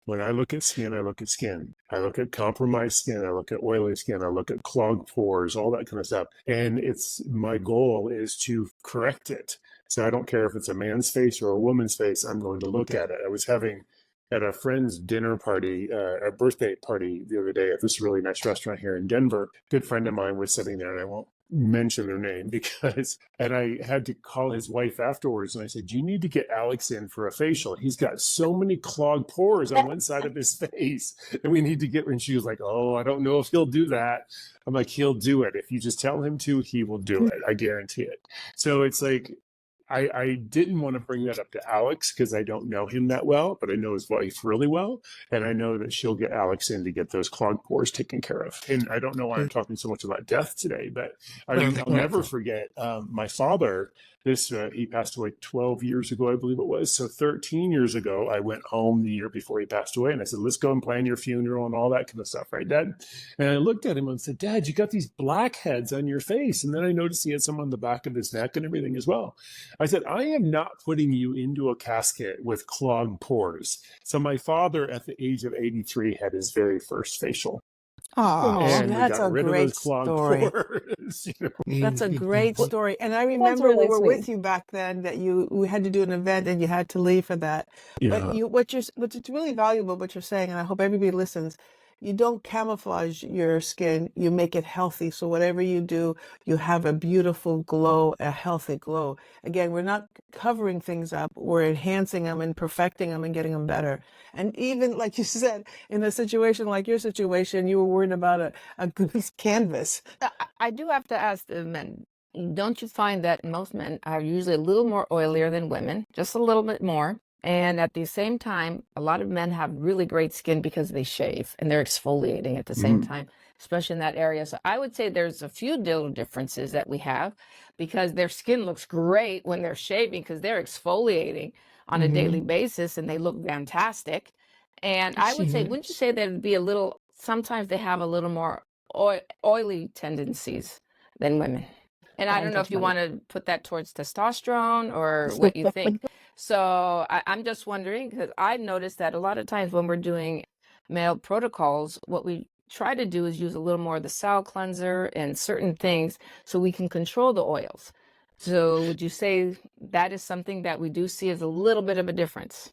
When I look at skin, I look at skin. I look at compromised skin. I look at oily skin. I look at clogged pores, all that kind of stuff. And my goal is to correct it. So I don't care if it's a man's face or a woman's face, I'm going to look at it. I was having at a friend's dinner party, a birthday party the other day at this really nice restaurant here in Denver. A good friend of mine was sitting there, and I won't mention their name and I had to call his wife afterwards, and I said, you need to get Alex in for a facial. He's got so many clogged pores on one side of his face, and we need to get, and she was like, oh, I don't know if he'll do that. I'm like, he'll do it. If you just tell him to, he will do it. I guarantee it. So it's like, I didn't want to bring that up to Alex because I don't know him that well, but I know his wife really well. And I know that she'll get Alex in to get those clogged pores taken care of. And I don't know why I'm talking so much about death today, but I'll never forget my father. He passed away 12 years ago, I believe it was. So 13 years ago, I went home the year before he passed away, and I said, let's go and plan your funeral and all that kind of stuff, right, Dad? And I looked at him and said, Dad, you got these blackheads on your face. And then I noticed he had some on the back of his neck and everything as well. I said, I am not putting you into a casket with clogged pores. So my father, at the age of 83, had his very first facial. Oh, that's a great story. That's a great story. And I remember really we were sweet with you back then that we had to do an event and you had to leave for that. Yeah. But what's really valuable, what you're saying, and I hope everybody listens, you don't camouflage your skin, you make it healthy. So whatever you do, you have a beautiful glow, a healthy glow. Again, we're not covering things up, we're enhancing them and perfecting them and getting them better. And even like you said, in a situation like your situation, you were worried about a goose canvas. I do have to ask the men, don't you find that most men are usually a little more oilier than women, just a little bit more? And at the same time, a lot of men have really great skin because they shave and they're exfoliating at the same time, especially in that area. So I would say there's a few little differences that we have because their skin looks great when they're shaving because they're exfoliating on a daily basis and they look fantastic. And I would say, wouldn't you say that it'd be a little, sometimes they have a little more oily tendencies than women? And I don't know if you want to put that towards testosterone or what you think. So I'm just wondering, because I've noticed that a lot of times when we're doing male protocols, what we try to do is use a little more of the cell cleanser and certain things so we can control the oils. So would you say that is something that we do see as a little bit of a difference?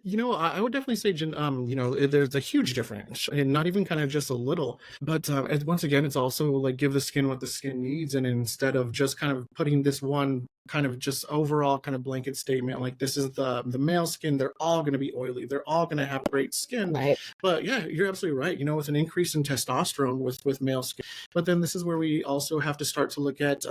I would definitely say, there's a huge difference, and not even kind of just a little. But once again, it's also like give the skin what the skin needs, and instead of just kind of putting this one kind of just overall kind of blanket statement, like this is the male skin, they're all going to be oily, they're all going to have great skin. Right. But yeah, you're absolutely right. With an increase in testosterone with male skin. But then this is where we also have to start to look at,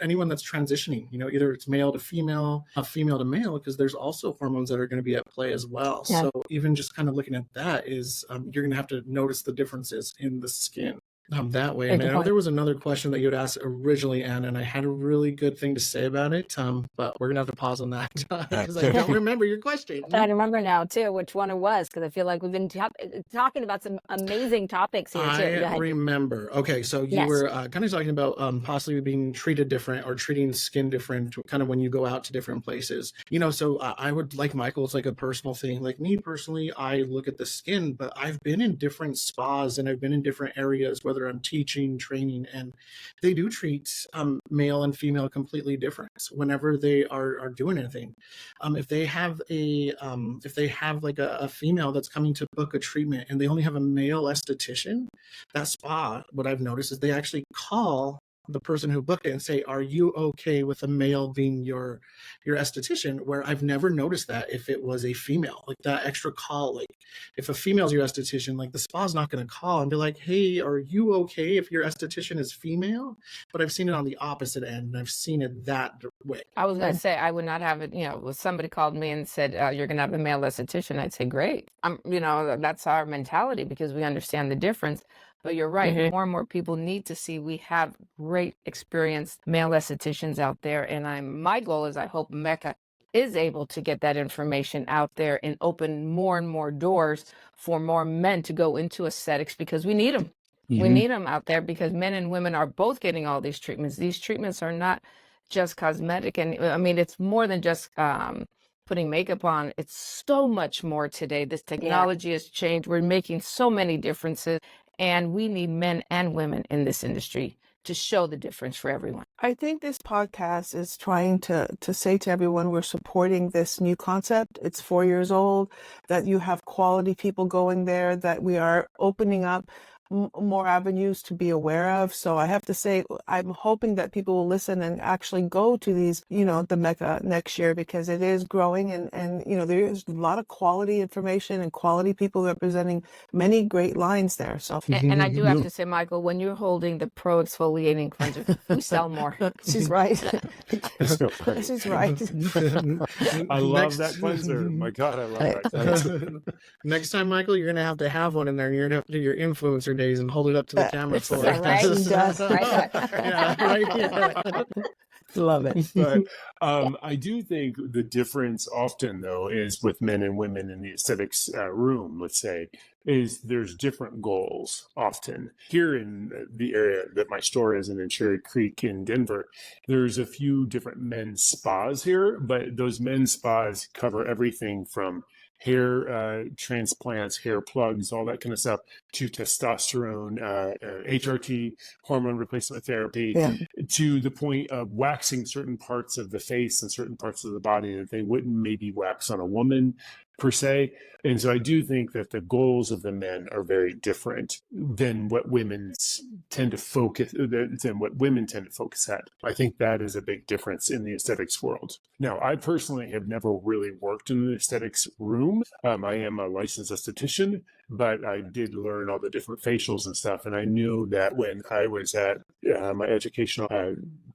anyone that's transitioning, either it's male to female, female to male, because there's also hormones that are going to be at play as well. Yeah. So even just kind of looking at that is, you're going to have to notice the differences in the skin. That way. And I know there was another question that you had asked originally, Anna, and I had a really good thing to say about it, but we're going to have to pause on that because I don't remember your question. I remember now, too, which one it was, because I feel like we've been talking about some amazing topics here, too. I remember. Okay, so you were kind of talking about possibly being treated different or treating skin different kind of when you go out to different places. So I would, like Michael, it's like a personal thing. Like me personally, I look at the skin, but I've been in different spas and I've been in different areas, whether whether I'm teaching, training, and they do treat male and female completely different whenever they are doing anything. If they have like a female that's coming to book a treatment and they only have a male esthetician, that spa, what I've noticed is they actually call the person who booked it and say, are you okay with a male being your esthetician? Where I've never noticed that if it was a female, like that extra call, like if a female's your esthetician, like the spa's not going to call and be like, hey, are you okay if your esthetician is female? But I've seen it on the opposite end, and I've seen it that way. I was going to say, I would not have it, if somebody called me and said, you're going to have a male esthetician, I'd say, great. That's our mentality because we understand the difference. But you're right. More and more people need to see we have great experienced male estheticians out there. And my goal is I hope Mecca is able to get that information out there and open more and more doors for more men to go into aesthetics because we need them. We need them out there because men and women are both getting all these treatments. These treatments are not just cosmetic. And I mean, it's more than just putting makeup on. It's so much more today. This technology has changed. We're making so many differences. And we need men and women in this industry to show the difference for everyone. I think this podcast is trying to say to everyone we're supporting this new concept. It's 4 years old, that you have quality people going there, that we are opening up more avenues to be aware of. So I have to say, I'm hoping that people will listen and actually go to these, the Mecca next year, because it is growing and there is a lot of quality information and quality people representing many great lines there. So, and I do have to say, Michael, when you're holding the Pro Exfoliating Cleanser, we sell more. She's right. She's right. I love that cleanser. My God, I love that cleanser. Next time, Michael, you're going to have one in there. You're going to have to do your influencer days and hold it up to the camera for it. Right? Love it. But I do think the difference often, though, is with men and women in the aesthetics room, let's say, is there's different goals often. Here in the area that my store is in Cherry Creek in Denver, there's a few different men's spas here, but those men's spas cover everything from hair transplants, hair plugs, all that kind of stuff, to testosterone, HRT, hormone replacement therapy, to the point of waxing certain parts of the face and certain parts of the body that they wouldn't maybe wax on a woman per se. And so I do think that the goals of the men are very different than what women tend to focus at. I think that is a big difference in the aesthetics world. Now, I personally have never really worked in the aesthetics room. I am a licensed esthetician, but I did learn all the different facials and stuff. And I knew that when I was at my educational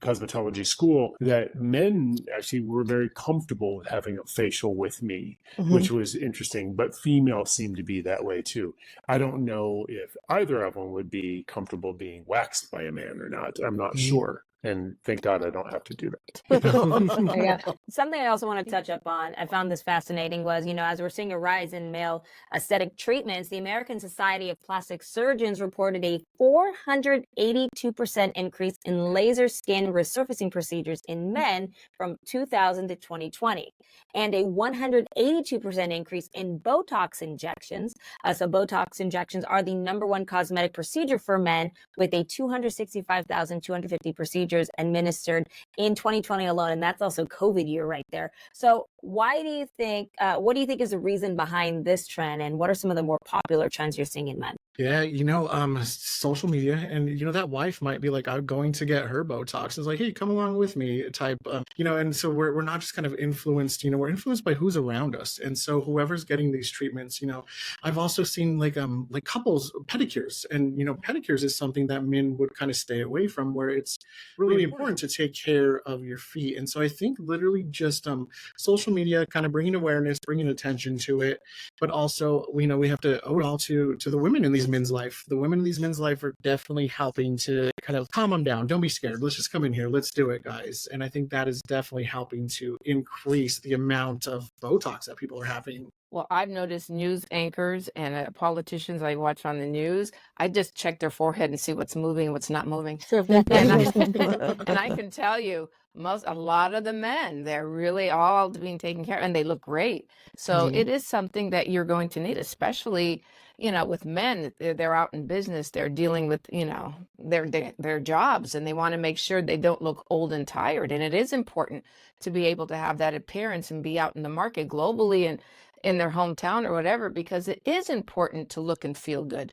cosmetology school, that men actually were very comfortable with having a facial with me, which was interesting. But females seem to be that way too. I don't know if either of them would be comfortable being waxed by a man or not. I'm not sure. And thank God I don't have to do that. Something I also want to touch up on, I found this fascinating, was, as we're seeing a rise in male aesthetic treatments, the American Society of Plastic Surgeons reported a 482% increase in laser skin resurfacing procedures in men from 2000 to 2020, and a 182% increase in Botox injections. So Botox injections are the #1 cosmetic procedure for men, with a 265,250 procedures administered in 2020 alone, and that's also COVID year right there. So why do you think, what do you think is the reason behind this trend, and what are some of the more popular trends you're seeing in men? Yeah, social media, and that wife might be like, I'm going to get her Botox. It's like, hey, come along with me type, and so we're not just kind of influenced, we're influenced by who's around us. And so whoever's getting these treatments, I've also seen like couples pedicures, and, pedicures is something that men would kind of stay away from, where it's really important to take care of your feet. And so I think literally just social media kind of bringing awareness, bringing attention to it, but also, we have to owe it all to the women in these men's life. The women in these men's life are definitely helping to kind of calm them down. Don't be scared. Let's just come in here. Let's do it, guys. And I think that is definitely helping to increase the amount of Botox that people are having. Well, I've noticed news anchors and politicians I watch on the news. I just check their forehead and see what's moving and what's not moving. And I can tell you, a lot of the men, they're really all being taken care of, and they look great. So Mhm. it is something that you're going to need, especially, with men. They're out in business, they're dealing with, their jobs, and they want to make sure they don't look old and tired. And it is important to be able to have that appearance and be out in the market globally and in their hometown or whatever, because it is important to look and feel good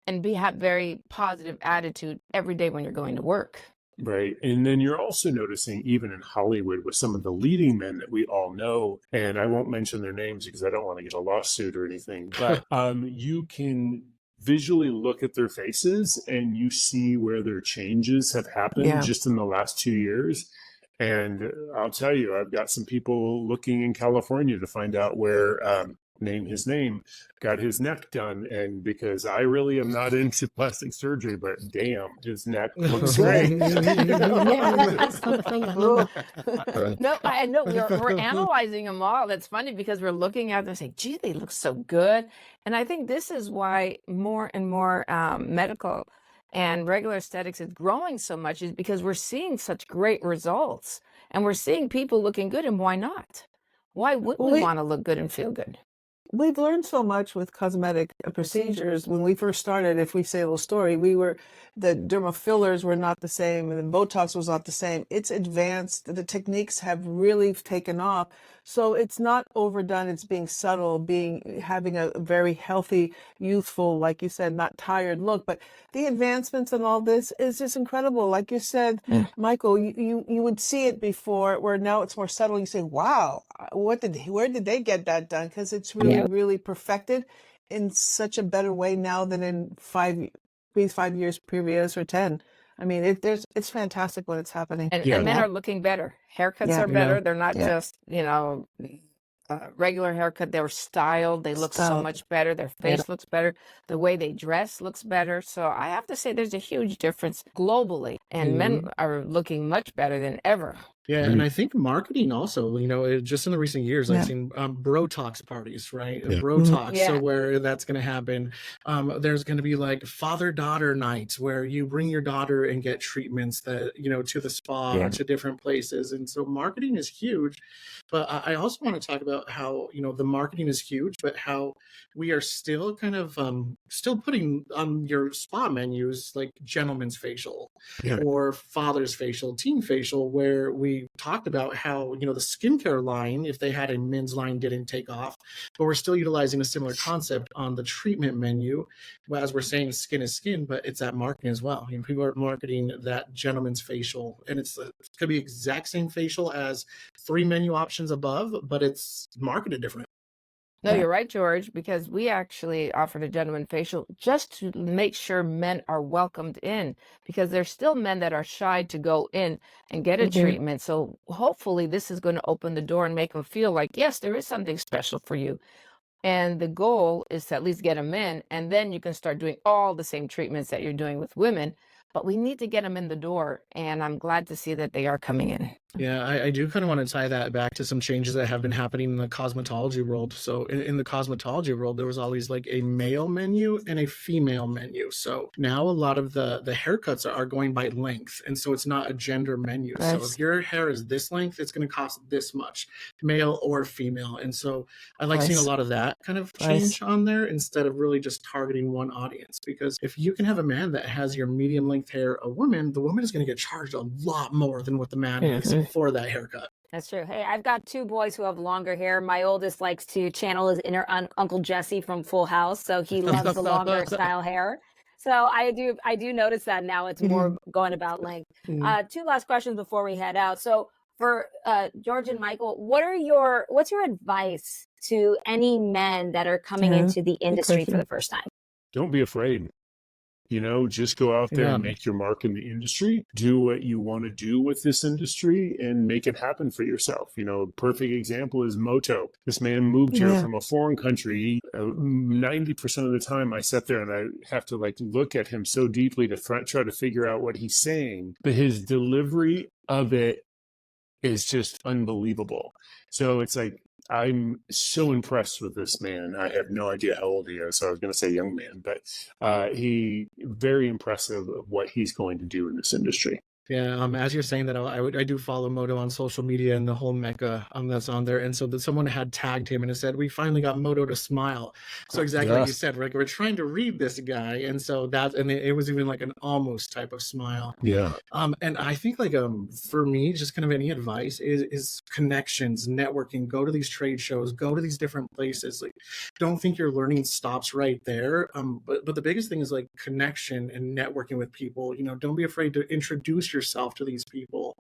and have very positive attitude every day when you're going to work. Right. And then you're also noticing, even in Hollywood, with some of the leading men that we all know, and I won't mention their names because I don't want to get a lawsuit or anything, but you can visually look at their faces and you see where their changes have happened Yeah. just in the last 2 years. And I'll tell you, I've got some people looking in California to find out where, name his name, got his neck done. And because I really am not into plastic surgery, but damn, his neck looks great. No, I know we're analyzing them all. That's funny because we're looking at them and saying, gee, they look so good. And I think this is why more and more medical and regular aesthetics is growing so much, is because we're seeing such great results and we're seeing people looking good. And why not? Why wouldn't we want to look good and feel good? We've learned so much with cosmetic procedures. When we first started, if we say a little story, the derma fillers were not the same and the Botox was not the same. It's advanced. The techniques have really taken off. So it's not overdone. It's being subtle, having a very healthy, youthful, like you said, not tired look. But the advancements and all this is just incredible. Like you said, Michael, you would see it before, where now it's more subtle. You say, wow, where did they get that done? Because it's really perfected in such a better way now than in 5 years previous or 10. I mean, it's fantastic when it's happening. And men are looking better. Haircuts are better. They're not just, regular haircut. They're styled. They look so much better. Their face looks better. The way they dress looks better. So I have to say there's a huge difference globally, and men are looking much better than ever. Yeah, and I think marketing also, just in the recent years, I've seen Brotox parties, right? Brotox, so where that's going to happen. There's going to be like father-daughter nights where you bring your daughter and get treatments that, to the spa, to different places. And so marketing is huge. But I also want to talk about how, the marketing is huge, but how we are still kind of still putting on your spa menus like gentleman's facial or father's facial, teen facial, where we talked about how, the skincare line, if they had a men's line, didn't take off, but we're still utilizing a similar concept on the treatment menu. As we're saying, skin is skin, but it's that marketing as well. People are marketing that gentleman's facial, and it's going to be exact same facial as 3 menu options above, but it's marketed different. No, you're right, George, because we actually offered a gentleman facial just to make sure men are welcomed in, because there's still men that are shy to go in and get a treatment. So hopefully this is going to open the door and make them feel like, yes, there is something special for you. And the goal is to at least get them in, and then you can start doing all the same treatments that you're doing with women. But we need to get them in the door, and I'm glad to see that they are coming in. Yeah, I do kind of want to tie that back to some changes that have been happening in the cosmetology world. So in the cosmetology world, there was always like a male menu and a female menu. So now a lot of the haircuts are going by length. And so it's not a gender menu. Nice. So if your hair is this length, it's going to cost this much, male or female. And so I like seeing a lot of that kind of change on there instead of really just targeting one audience. Because if you can have a man that has your medium length hair, the woman is going to get charged a lot more than what the man is for that haircut. That's true. Hey, I've got 2 boys who have longer hair. My oldest likes to channel his inner Uncle Jesse from Full House, so he loves the longer style hair. So I do notice that now it's more going about length. 2 last questions before we head out. So for George and Michael, what's your advice to any men that are coming into the industry for the first time? Don't be afraid. Just go out there and make your mark in the industry. Do what you want to do with this industry and make it happen for yourself. A perfect example is Moto. This man moved here from a foreign country. 90% of the time I sat there and I have to look at him so deeply to try to figure out what he's saying. But his delivery of it is just unbelievable. So it's like, I'm so impressed with this man. I have no idea how old he is, so I was going to say young man, but he very impressive of what he's going to do in this industry. Yeah, as you're saying that, I do follow Moto on social media and the whole Mecca that's on there. And so that someone had tagged him and it said, "We finally got Moto to smile." So exactly like you Yes. said, we're trying to read this guy. And so it was even like an almost type of smile. Yeah. And I think like for me, just kind of any advice is connections, networking, go to these trade shows, go to these different places. Like, don't think your learning stops right there. But the biggest thing is like connection and networking with people. Don't be afraid to introduce yourself to these people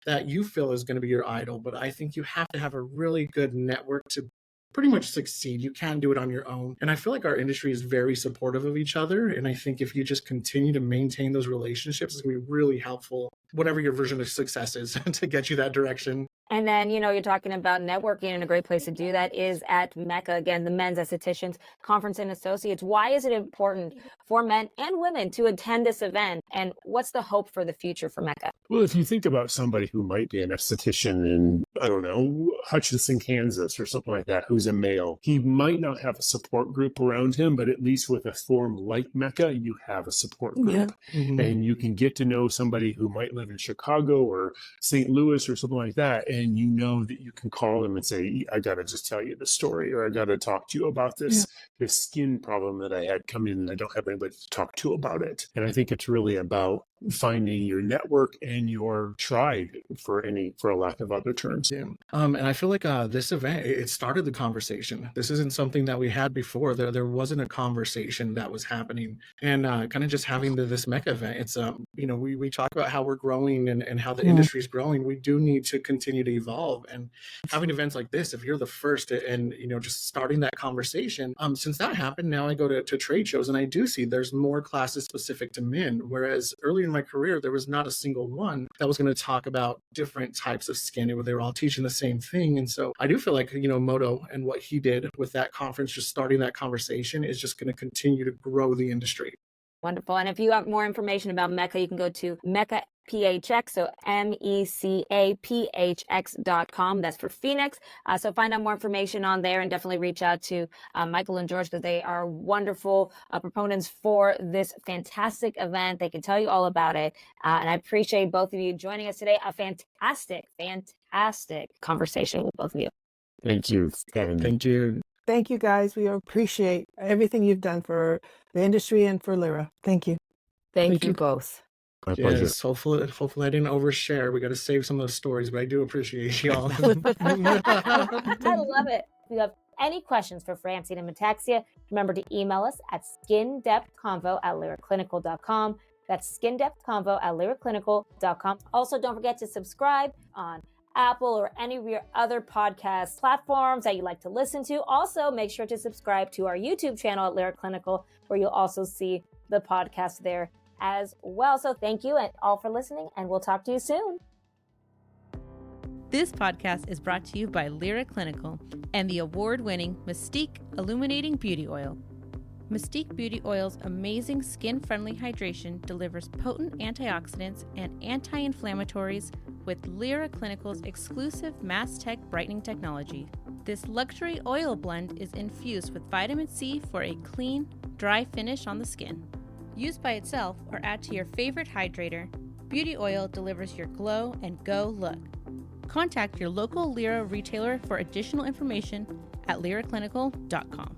that you feel is going to be your idol. But I think you have to have a really good network to pretty much succeed. You can't do it on your own. And I feel like our industry is very supportive of each other. And I think if you just continue to maintain those relationships, it's going to be really helpful, whatever your version of success is, to get you that direction. And then, you're talking about networking, and a great place to do that is at Mecca, again, the Men's Estheticians Conference and Associates. Why is it important for men and women to attend this event? And what's the hope for the future for Mecca? Well, if you think about somebody who might be an esthetician in, I don't know, Hutchinson, Kansas or something like that, who's a male, he might not have a support group around him, but at least with a forum like Mecca, you have a support group. Yeah. Mm-hmm. And you can get to know somebody who might live in Chicago or St. Louis or something like that. And you know that you can call them and say, "I got to just tell you the story," or "I got to talk to you about this skin problem that I had come in and I don't have anybody to talk to about it." And I think it's really about finding your network and your tribe, for a lack of other terms. Yeah. And I feel like this event, it started the conversation. This isn't something that we had before. There wasn't a conversation that was happening. And kind of just having this Mecca event, it's, we talk about how we're growing and how the industry is growing. We do need to continue to evolve. And having events like this, if you're the first and, just starting that conversation, since that happened, now I go to trade shows and I do see there's more classes specific to men, whereas earlier in my career, there was not a single one that was going to talk about different types of skin. They were all teaching the same thing. And so I do feel like, Moto and what he did with that conference, just starting that conversation, is just going to continue to grow the industry. Wonderful. And if you want more information about Mecca, you can go to Mecca PHX, so MECAPHX.com. That's for Phoenix. So find out more information on there and definitely reach out to Michael and George, because they are wonderful proponents for this fantastic event. They can tell you all about it. And I appreciate both of you joining us today. A fantastic conversation with both of you. Thank you. Thank you. Thank you, guys. We appreciate everything you've done for the industry and for Lira. Thank you. Thank you both. My pleasure. Yes, hopefully I didn't overshare. We got to save some of those stories, but I do appreciate y'all. I love it. If you have any questions for Francine and Metaxia, remember to email us at skindepthconvo@liraclinical.com. That's skindepthconvo@liraclinical.com. Also, don't forget to subscribe on Apple or any of your other podcast platforms that you like to listen to. Also, make sure to subscribe to our YouTube channel at Lira Clinical, where you'll also see the podcast there as well. So thank you all for listening, and we'll talk to you soon. This podcast is brought to you by Lira Clinical and the award-winning Mystique Illuminating Beauty Oil. Mystique Beauty Oil's amazing skin-friendly hydration delivers potent antioxidants and anti-inflammatories with Lira Clinical's exclusive Mass Tech brightening technology. This luxury oil blend is infused with vitamin C for a clean, dry finish on the skin. Used by itself or add to your favorite hydrator, Beauty Oil delivers your glow and go look. Contact your local Lira retailer for additional information at liraclinical.com.